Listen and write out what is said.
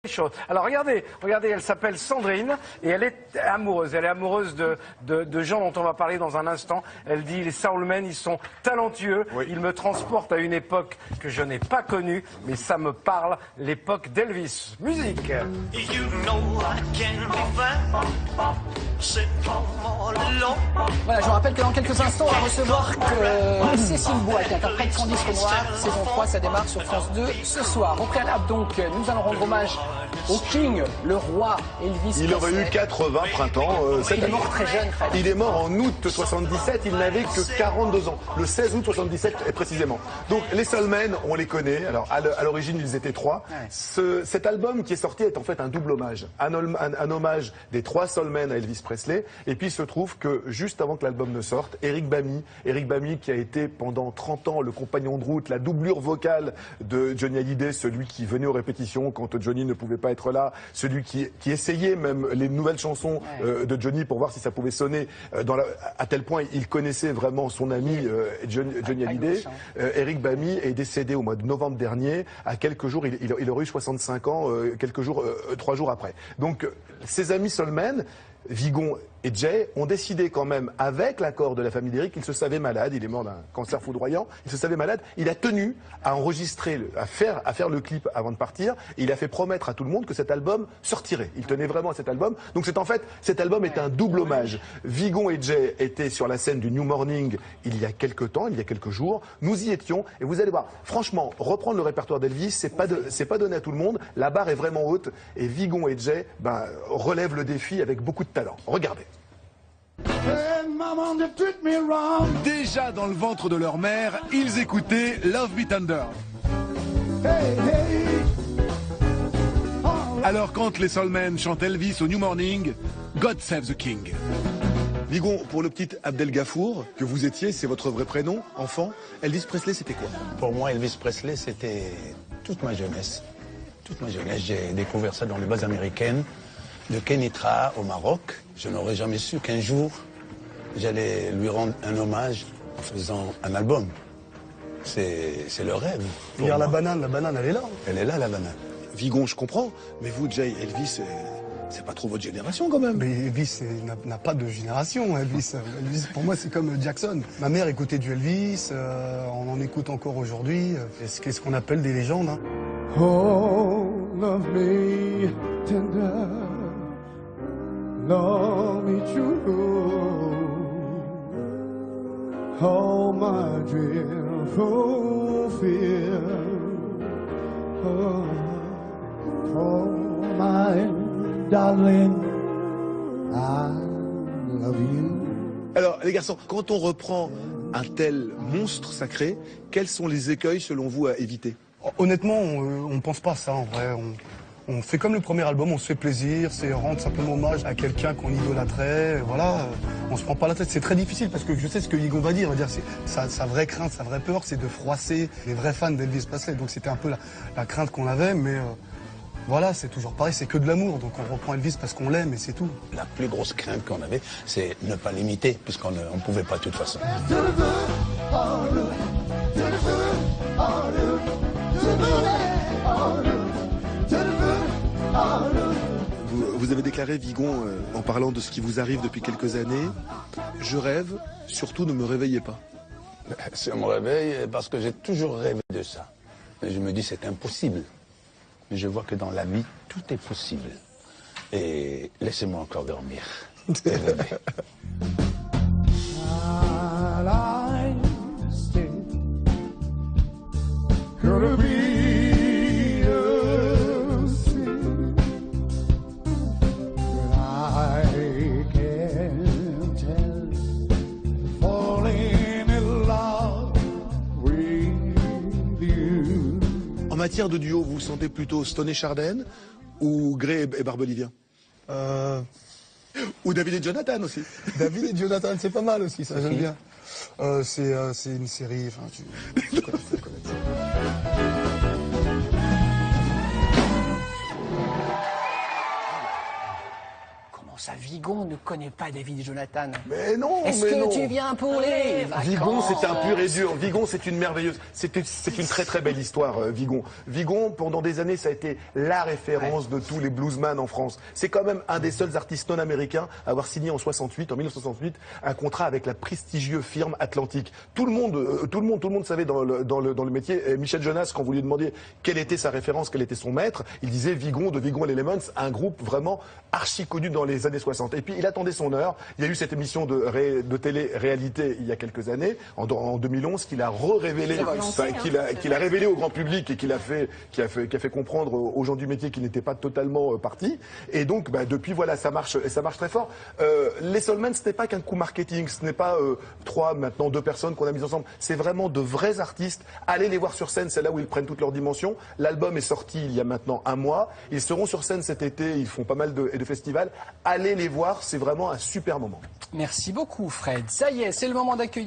Chose. Alors regardez, elle s'appelle Sandrine et elle est amoureuse. Elle est amoureuse de gens dont on va parler dans un instant. Elle dit les soulmen, ils sont talentueux. Oui. Ils me transportent à une époque que je n'ai pas connue, mais ça me parle, l'époque d'Elvis. Musique. Voilà, je vous rappelle que dans quelques instants, on va recevoir Cécile Bois qui interprète Son disque noir. Saison 3, ça démarre sur France 2 ce soir. Au préalable, donc, nous allons rendre hommage au King, le roi Elvis Presley. Il aurait eu 80 printemps. Il est mort très jeune, Fred. Il est mort en août 77, il n'avait que 42 ans. Le 16 août 77 précisément. Donc les Soulmen, on les connaît. Alors à l'origine, ils étaient trois. Ouais. Cet album qui est sorti est en fait un double hommage. Un hommage des trois Soulmen à Elvis Presley. Et puis il se trouve que juste avant que l'album ne sorte, Eric Bamy qui a été pendant 30 ans le compagnon de route, la doublure vocale de Johnny Hallyday, celui qui venait aux répétitions quand Johnny ne pouvait pas être là, celui qui essayait même les nouvelles chansons de Johnny pour voir si ça pouvait sonner, à tel point il connaissait vraiment son ami Johnny Hallyday. Eric Bamy est décédé au mois de novembre dernier, à quelques jours, il aurait eu 65 ans, 3 jours après. Donc ses amis Soulmen, Vigon et Jay ont décidé quand même, avec l'accord de la famille d'Eric, qu'il se savait malade, il est mort d'un cancer foudroyant, il se savait malade, il a tenu à enregistrer, à faire le clip avant de partir, et il a fait promettre à tout le monde que cet album sortirait. Il tenait vraiment à cet album, donc c'est en fait, cet album est un double hommage. Vigon et Jay étaient sur la scène du New Morning il y a quelques temps, il y a quelques jours, nous y étions, et vous allez voir, franchement, reprendre le répertoire d'Elvis, c'est pas donné à tout le monde, la barre est vraiment haute, et Vigon et Jay relèvent le défi avec beaucoup de talent. Regardez. Déjà dans le ventre de leur mère, ils écoutaient Love Me Tender. Alors quand les Soulmen chantent Elvis au New Morning, God Save the King. Vigon, pour le petit Abdel Gafour, que vous étiez, c'est votre vrai prénom, enfant, Elvis Presley c'était quoi? Pour moi, Elvis Presley c'était toute ma jeunesse. Toute ma jeunesse, j'ai découvert ça dans les bases américaines. De Kenitra au Maroc, je n'aurais jamais su qu'un jour, j'allais lui rendre un hommage en faisant un album. C'est le rêve. Regarde la banane, elle est là. Elle est là, la banane. Vigon, je comprends, mais vous, Jay, Elvis, c'est pas trop votre génération quand même. Mais Elvis n'a pas de génération. Elvis, pour moi, c'est comme Jackson. Ma mère écoutait du Elvis, on en écoute encore aujourd'hui. C'est ce qu'on appelle des légendes. Hein. Oh, love me tender. Love me true, all my dreams fulfill. Oh, my darling, I love you. Alors, les garçons, quand on reprend un tel monstre sacré, quels sont les écueils, selon vous, à éviter? Honnêtement, on ne pense pas à ça, en vrai. On fait comme le premier album, on se fait plaisir, c'est rendre simplement hommage à quelqu'un qu'on idolâtrait, voilà, on se prend pas la tête. C'est très difficile parce que je sais ce que Vigon va dire, sa vraie crainte, sa vraie peur, c'est de froisser les vrais fans d'Elvis Presley. Donc c'était un peu la crainte qu'on avait, mais voilà, c'est toujours pareil, c'est que de l'amour. Donc on reprend Elvis parce qu'on l'aime et c'est tout. La plus grosse crainte qu'on avait, c'est ne pas l'imiter, puisqu'on ne pouvait pas de toute façon. Vous avez déclaré, Vigon, en parlant de ce qui vous arrive depuis quelques années, je rêve, surtout ne me réveillez pas. Si on me réveille, parce que j'ai toujours rêvé de ça. Mais je me dis c'est impossible. Mais je vois que dans la vie, tout est possible. Et laissez-moi encore dormir. Et rêver. En matière de duo, vous vous sentez plutôt Stone et Chardin ou Gray et Barbelivien? Ou David et Jonathan aussi. David et Jonathan, c'est pas mal aussi, ça j'aime bien. C'est une série, enfin tu connais. ça, Vigon ne connaît pas David et Jonathan. Mais non, Est-ce mais que non. tu viens pour les vacances? Vigon, c'est un pur et dur. Vigon, c'est une merveilleuse. C'est une très très belle histoire, Vigon. Vigon, pendant des années, ça a été la référence de tous les bluesman en France. C'est quand même un des seuls artistes non américains à avoir signé en 1968, un contrat avec la prestigieuse firme Atlantique. Tout le monde savait dans le métier. Et Michel Jonas, quand vous lui demandiez quelle était sa référence, quel était son maître, il disait Vigon de Vigon and the Elements, un groupe vraiment archi connu dans les années 60. Et puis il attendait son heure. Il y a eu cette émission de télé-réalité il y a quelques années, en 2011, qu'il a révélé, qu'il a révélé au grand public et qui a fait comprendre aux gens du métier qu'il n'était pas totalement parti. Et donc, depuis, voilà, ça marche très fort. Les Soulmen, ce n'est pas qu'un coup marketing, ce n'est pas maintenant 2 personnes qu'on a mises ensemble. C'est vraiment de vrais artistes. Allez les voir sur scène, c'est là où ils prennent toutes leurs dimensions. L'album est sorti il y a maintenant un mois. Ils seront sur scène cet été, ils font pas mal de festivals. Allez les voir, c'est vraiment un super moment. Merci beaucoup, Fred. Ça y est, c'est le moment d'accueillir